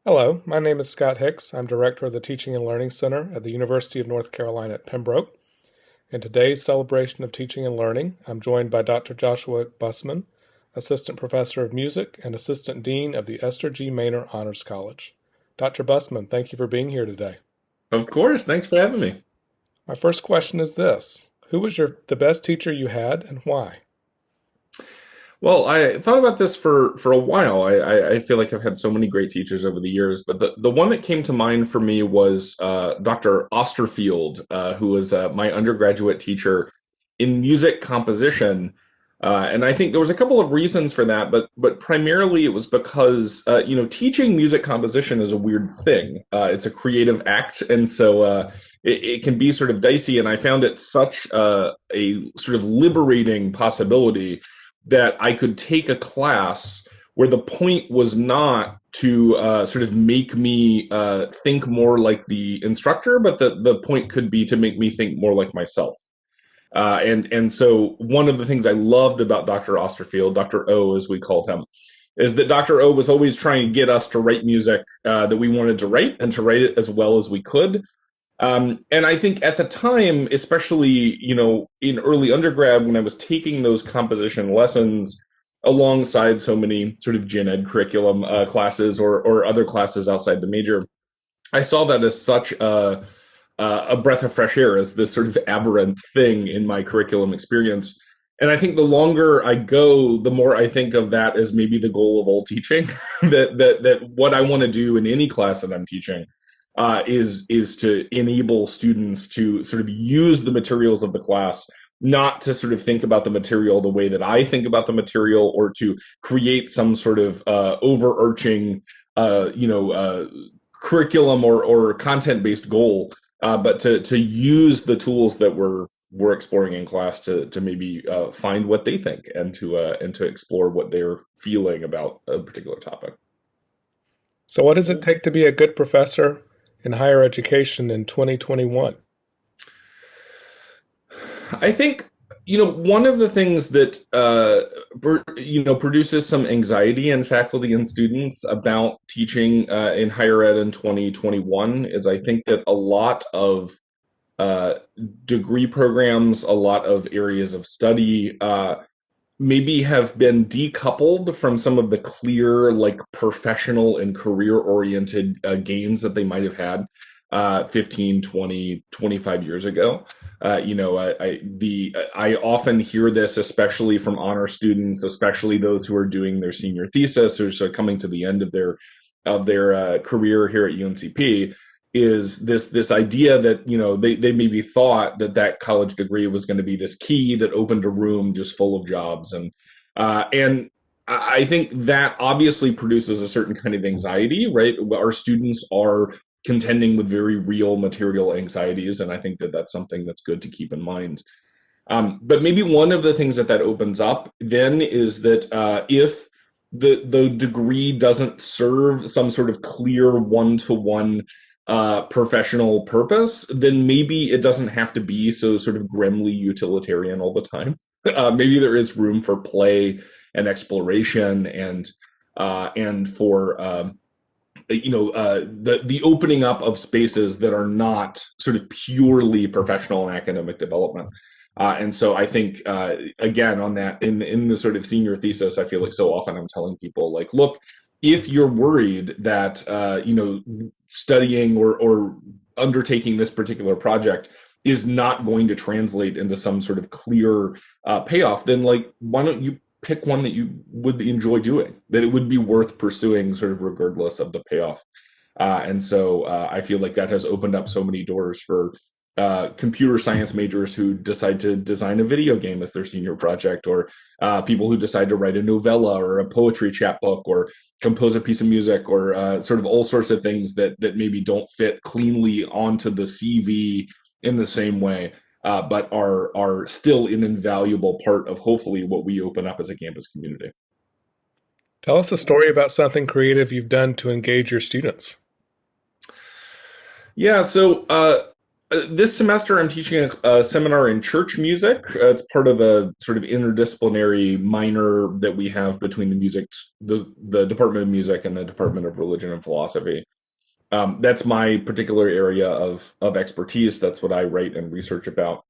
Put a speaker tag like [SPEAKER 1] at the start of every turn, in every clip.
[SPEAKER 1] Hello, my name is Scott Hicks. I'm Director of the Teaching and Learning Center at the University of North Carolina at Pembroke. In today's celebration of teaching and learning, I'm joined by Dr. Joshua Busman, Assistant Professor of Music and Assistant Dean of the Esther G. Maynor Honors College. Dr. Busman, thank you for being here today.
[SPEAKER 2] Of course. Thanks for having me.
[SPEAKER 1] My first question is this: who was the best teacher you had and why?
[SPEAKER 2] Well, I thought about this for a while. I feel like I've had so many great teachers over the years, but the one that came to mind for me was Dr. Osterfield, who was my undergraduate teacher in music composition. And I think there was a couple of reasons for that, but primarily it was because teaching music composition is a weird thing. It's a creative act, and so it can be sort of dicey. And I found it such a sort of liberating possibility that I could take a class where the point was not to sort of make me think more like the instructor, but the point could be to make me think more like myself. And so one of the things I loved about Dr. Osterfield, Dr. O as we called him, is that Dr. O was always trying to get us to write music that we wanted to write and to write it as well as we could. And I think at the time, especially, in early undergrad, when I was taking those composition lessons alongside so many sort of gen ed curriculum classes or other classes outside the major, I saw that as such a breath of fresh air, as this sort of aberrant thing in my curriculum experience. And I think the longer I go, the more I think of that as maybe the goal of all teaching. that what I want to do in any class that I'm teaching is to enable students to sort of use the materials of the class, not to sort of think about the material the way that I think about the material, or to create some sort of overarching, curriculum or content-based goal, but to use the tools that we're exploring in class to maybe find what they think and to explore what they're feeling about a particular topic.
[SPEAKER 1] So, what does it take to be a good professor in higher education in 2021?
[SPEAKER 2] I think one of the things that produces some anxiety in faculty and students about teaching in higher ed in 2021 is I think that a lot of uh, degree programs, a lot of areas of study, maybe have been decoupled from some of the clear, like, professional and career oriented gains that they might have had 15, 20, 25 years ago. I often hear this, especially from honor students, especially those who are doing their senior thesis or so coming to the end of their career here at UNCP, is this idea that they maybe thought that college degree was going to be this key that opened a room just full of jobs, and I think that obviously produces a certain kind of anxiety, right? Our students are contending with very real material anxieties, and I think that that's something that's good to keep in mind. But maybe one of the things that opens up then is that if the degree doesn't serve some sort of clear one-to-one professional purpose, then maybe it doesn't have to be so sort of grimly utilitarian all the time. Maybe there is room for play and exploration and for the opening up of spaces that are not sort of purely professional and academic development. And so I think, again, on that, in the sort of senior thesis, I feel like so often I'm telling people, like, look, if you're worried that studying or undertaking this particular project is not going to translate into some sort of clear payoff, then, like, why don't you pick one that you would enjoy doing, that it would be worth pursuing, sort of regardless of the payoff. And so I feel like that has opened up so many doors for computer science majors who decide to design a video game as their senior project, or people who decide to write a novella or a poetry chapbook or compose a piece of music, or sort of all sorts of things that maybe don't fit cleanly onto the CV in the same way, but are still an invaluable part of hopefully what we open up as a campus community.
[SPEAKER 1] Tell us a story about something creative you've done to engage your students.
[SPEAKER 2] Yeah, so This semester, I'm teaching a seminar in church music. It's part of a sort of interdisciplinary minor that we have between the Department of Music and the Department of Religion and Philosophy. That's my particular area of expertise. That's what I write and research about.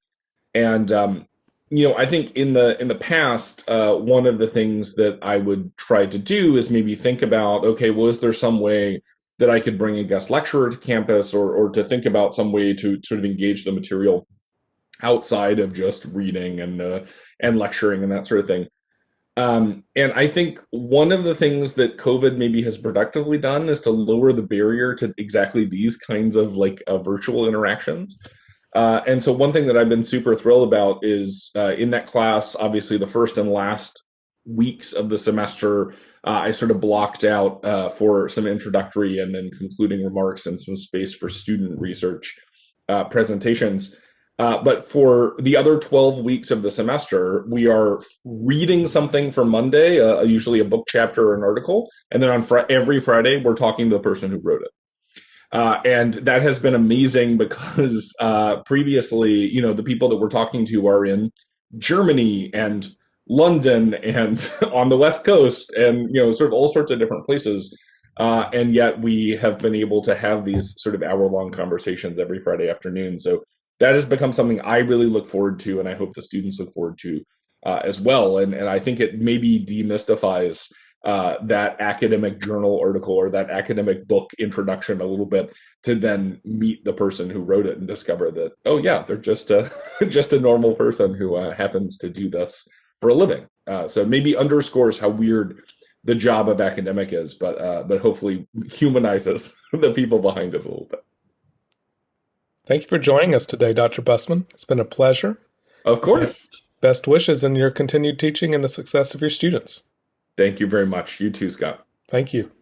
[SPEAKER 2] And I think in the past, one of the things that I would try to do is maybe think about, okay, well, is there some way that I could bring a guest lecturer to campus, or to think about some way to sort of engage the material outside of just reading and lecturing and that sort of thing. And I think one of the things that COVID maybe has productively done is to lower the barrier to exactly these kinds of like virtual interactions. And so one thing that I've been super thrilled about is in that class, obviously the first and last weeks of the semester, I sort of blocked out for some introductory and then concluding remarks and some space for student research presentations. But for the other 12 weeks of the semester, we are reading something for Monday, usually a book chapter or an article. And then on every Friday, we're talking to the person who wrote it. And that has been amazing because previously, the people that we're talking to are in Germany and London and on the West Coast and, sort of all sorts of different places. And yet we have been able to have these sort of hour-long conversations every Friday afternoon. So that has become something I really look forward to, and I hope the students look forward to as well. And I think it maybe demystifies that academic journal article or that academic book introduction a little bit, to then meet the person who wrote it and discover that, oh yeah, they're just a just a normal person who happens to do this for a living. So maybe underscores how weird the job of academic is, but hopefully humanizes the people behind it a little bit.
[SPEAKER 1] Thank you for joining us today, Dr. Busman. It's been a pleasure.
[SPEAKER 2] Of course.
[SPEAKER 1] And best wishes in your continued teaching and the success of your students.
[SPEAKER 2] Thank you very much. You too, Scott.
[SPEAKER 1] Thank you.